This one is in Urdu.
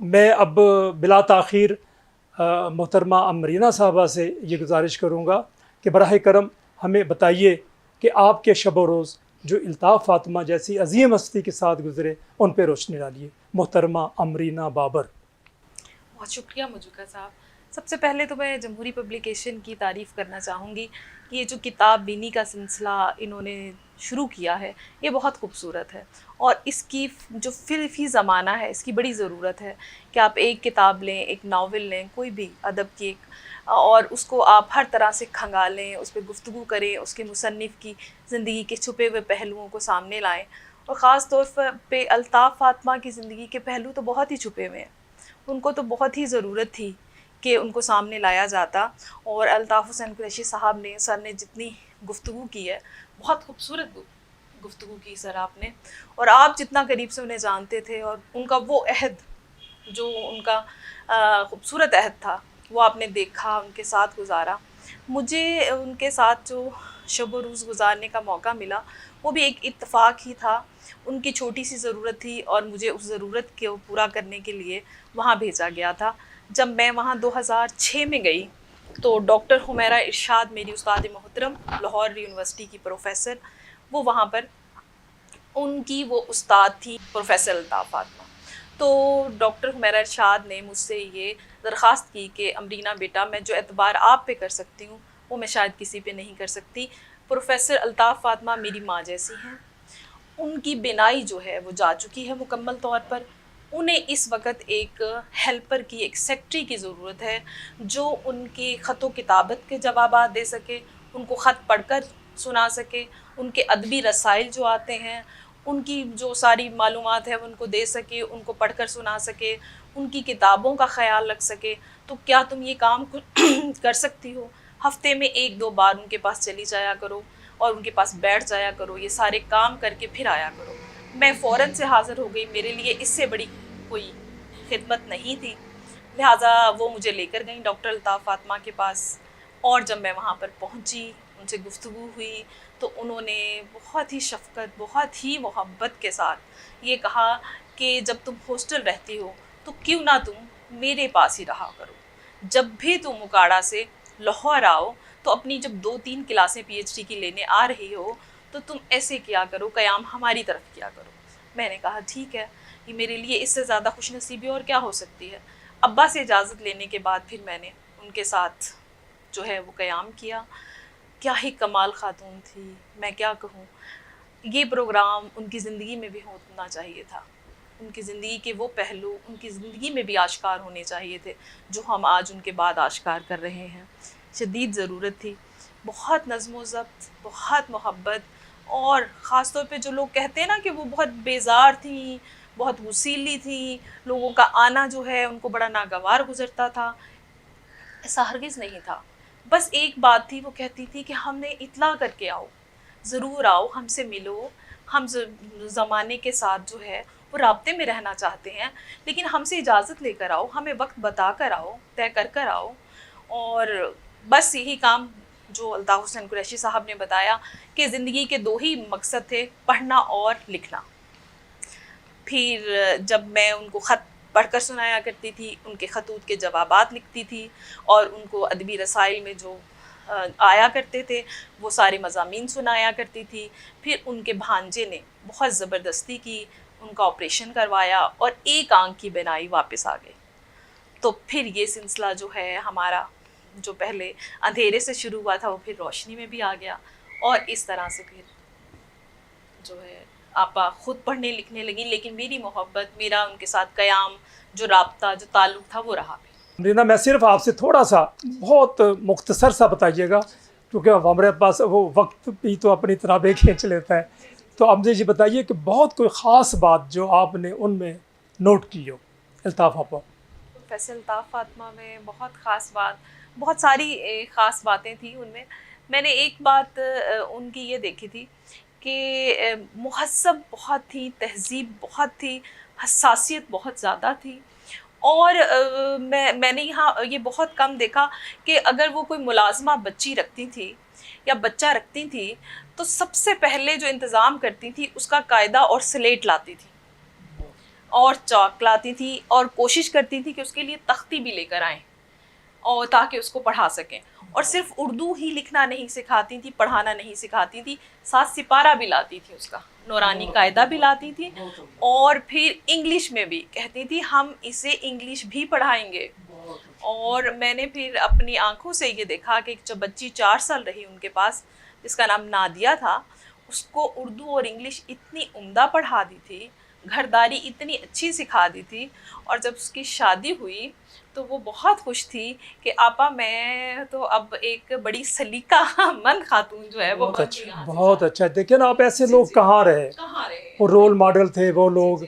میں اب بلا تاخیر محترمہ امرینا صاحبہ سے یہ گزارش کروں گا کہ براہ کرم ہمیں بتائیے کہ آپ کے شب و روز جو الطاف فاطمہ جیسی عظیم ہستی کے ساتھ گزرے ان پہ روشنی ڈالیے۔ محترمہ امرینا بابر۔ بہت شکریہ مجوکا صاحب۔ سب سے پہلے تو میں جمہوری پبلیکیشن کی تعریف کرنا چاہوں گی کہ یہ جو کتاب بینی کا سلسلہ انہوں نے شروع کیا ہے یہ بہت خوبصورت ہے، اور اس کی جو فی زمانہ ہے اس کی بڑی ضرورت ہے کہ آپ ایک کتاب لیں، ایک ناول لیں، کوئی بھی ادب کی ایک، اور اس کو آپ ہر طرح سے کھنگالیں، اس پہ گفتگو کریں، اس کے مصنف کی زندگی کے چھپے ہوئے پہلوؤں کو سامنے لائیں، اور خاص طور پہ الطاف فاطمہ کی زندگی کے پہلو تو بہت ہی چھپے ہوئے ہیں، ان کو تو بہت ہی ضرورت تھی کہ ان کو سامنے لایا جاتا۔ اور الطاف حسین قریشی صاحب نے، سر نے جتنی گفتگو کی ہے، بہت خوبصورت گفتگو کی سر آپ نے، اور آپ جتنا قریب سے انہیں جانتے تھے، اور ان کا وہ عہد جو ان کا خوبصورت عہد تھا وہ آپ نے دیکھا، ان کے ساتھ گزارا۔ مجھے ان کے ساتھ جو شب و روز گزارنے کا موقع ملا وہ بھی ایک اتفاق ہی تھا، ان کی چھوٹی سی ضرورت تھی اور مجھے اس ضرورت کو پورا کرنے کے لیے وہاں بھیجا گیا تھا۔ جب میں وہاں 2006 میں گئی تو ڈاکٹر حمیرہ ارشاد، میری استاد محترم، لاہور یونیورسٹی کی پروفیسر، وہ وہاں پر، ان کی وہ استاد تھی پروفیسر الطاف فاطمہ۔ تو ڈاکٹر حمیرہ ارشاد نے مجھ سے یہ درخواست کی کہ امرینا بیٹا، میں جو اعتبار آپ پہ کر سکتی ہوں وہ میں شاید کسی پہ نہیں کر سکتی۔ پروفیسر الطاف فاطمہ میری ماں جیسی ہیں، ان کی بینائی جو ہے وہ جا چکی ہے مکمل طور پر، انہیں اس وقت ایک ہیلپر کی، ایک سیکٹری کی ضرورت ہے جو ان کے خط و کتابت کے جوابات دے سکے، ان کو خط پڑھ کر سنا سکے، ان کے ادبی رسائل جو آتے ہیں ان کی جو ساری معلومات ہے ان کو دے سکے، ان کو پڑھ کر سنا سکے، ان کی کتابوں کا خیال رکھ سکے۔ تو کیا تم یہ کام کر سکتی ہو؟ ہفتے میں 1-2 بار ان کے پاس چلی جایا کرو اور ان کے پاس بیٹھ جایا کرو، یہ سارے کام کر کے پھر آیا کرو۔ میں فوراً سے حاضر ہو گئی، میرے لیے اس سے بڑی کوئی خدمت نہیں تھی، لہٰذا وہ مجھے لے کر گئیں ڈاکٹر الطاف فاطمہ کے پاس۔ اور جب میں وہاں پر پہنچی، ان سے گفتگو ہوئی، تو انہوں نے بہت ہی شفقت، بہت ہی محبت کے ساتھ یہ کہا کہ جب تم ہاسٹل رہتی ہو تو کیوں نہ تم میرے پاس ہی رہا کرو، جب بھی تم اکاڑا سے لاہور آؤ تو اپنی جب 2-3 کلاسیں پی ایچ ڈی کی لینے آ رہی ہو تو تم ایسے کیا کرو، قیام ہماری طرف کیا کرو۔ میں نے کہا ٹھیک ہے، یہ میرے لیے اس سے زیادہ خوش نصیبی اور کیا ہو سکتی ہے۔ ابا سے اجازت لینے کے بعد پھر میں نے ان کے ساتھ جو ہے وہ قیام کیا۔ کیا ہی کمال خاتون تھی، میں کیا کہوں۔ یہ پروگرام ان کی زندگی میں بھی ہونا چاہیے تھا، ان کی زندگی کے وہ پہلو ان کی زندگی میں بھی آشکار ہونے چاہیے تھے جو ہم آج ان کے بعد آشکار کر رہے ہیں۔ شدید ضرورت تھی، بہت نظم و ضبط، بہت محبت، اور خاص طور پہ جو لوگ کہتے ہیں نا کہ وہ بہت بیزار تھیں، بہت وسیلی تھیں، لوگوں کا آنا جو ہے ان کو بڑا ناگوار گزرتا تھا، ایسا ہرگز نہیں تھا۔ بس ایک بات تھی، وہ کہتی تھی کہ ہم نے اطلاع کر کے آؤ، ضرور آؤ، ہم سے ملو، ہم زمانے کے ساتھ جو ہے وہ رابطے میں رہنا چاہتے ہیں، لیکن ہم سے اجازت لے کر آؤ، ہمیں وقت بتا کر آؤ، طے کر آؤ۔ اور بس یہی کام جو الطاف حسین قریشی صاحب نے بتایا کہ زندگی کے 2 ہی مقصد تھے، پڑھنا اور لکھنا۔ پھر جب میں ان کو خط پڑھ کر سنایا کرتی تھی، ان کے خطوط کے جوابات لکھتی تھی، اور ان کو ادبی رسائل میں جو آیا کرتے تھے وہ سارے مضامین سنایا کرتی تھی۔ پھر ان کے بھانجے نے بہت زبردستی کی، ان کا آپریشن کروایا اور ایک آنکھ کی بینائی واپس آ گئی۔ تو پھر یہ سلسلہ جو ہے ہمارا، جو پہلے اندھیرے سے شروع ہوا تھا وہ پھر روشنی میں بھی آ گیا، اور اس طرح سے پھر جو ہے آپا خود پڑھنے لکھنے لگی، لیکن میری محبت، میرا ان کے ساتھ قیام، جو رابطہ، جو تعلق تھا وہ رہا بھی۔ امرینا، میں صرف آپ سے تھوڑا سا بہت مختصر سا بتائیے گا، کیونکہ ہمارے پاس وہ وقت بھی تو اپنی طرح کھینچ لیتا ہے، تو آپ مجھے یہ بتائیے کہ بہت کوئی خاص بات جو آپ نے ان میں نوٹ کی ہو الطاف آپ۔ پروفیسر الطاف فاطمہ میں بہت خاص بات، بہت ساری خاص باتیں تھیں ان میں نے ایک بات ان کی یہ دیکھی تھی کہ مہذب بہت تھی، تہذیب بہت تھی، حساسیت بہت زیادہ تھی، اور میں نے یہاں یہ بہت کم دیکھا کہ اگر وہ کوئی ملازمہ بچی رکھتی تھی یا بچہ رکھتی تھی تو سب سے پہلے جو انتظام کرتی تھی اس کا قاعدہ اور سلیٹ لاتی تھی، اور چاک لاتی تھی اور کوشش کرتی تھی کہ اس کے لیے تختی بھی لے کر آئیں اور تاکہ اس کو پڑھا سکیں. اور صرف اردو ہی لکھنا نہیں سکھاتی تھی، پڑھانا نہیں سکھاتی تھی، ساتھ سپارہ بھی لاتی تھی، اس کا نورانی قاعدہ بھی لاتی تھی، اور پھر انگلش میں بھی کہتی تھی ہم اسے انگلش بھی پڑھائیں گے. اور میں نے پھر اپنی آنکھوں سے یہ دیکھا کہ جب بچی 4 سال رہی ان کے پاس، جس کا نام نادیہ تھا، اس کو اردو اور انگلش اتنی عمدہ پڑھا دی تھی، گھرداری اتنی اچھی سکھا دی تھی. اور جب اس کی شادی ہوئی تو وہ بہت خوش تھی کہ آپا میں تو اب ایک بڑی سلیقہ مند خاتون جو ہے وہ بہت اچھا، بہت اچھا. دیکھیں نا آپ ایسے لوگ کہاں رہے، کہاں رہے. وہ رول ماڈل تھے وہ لوگ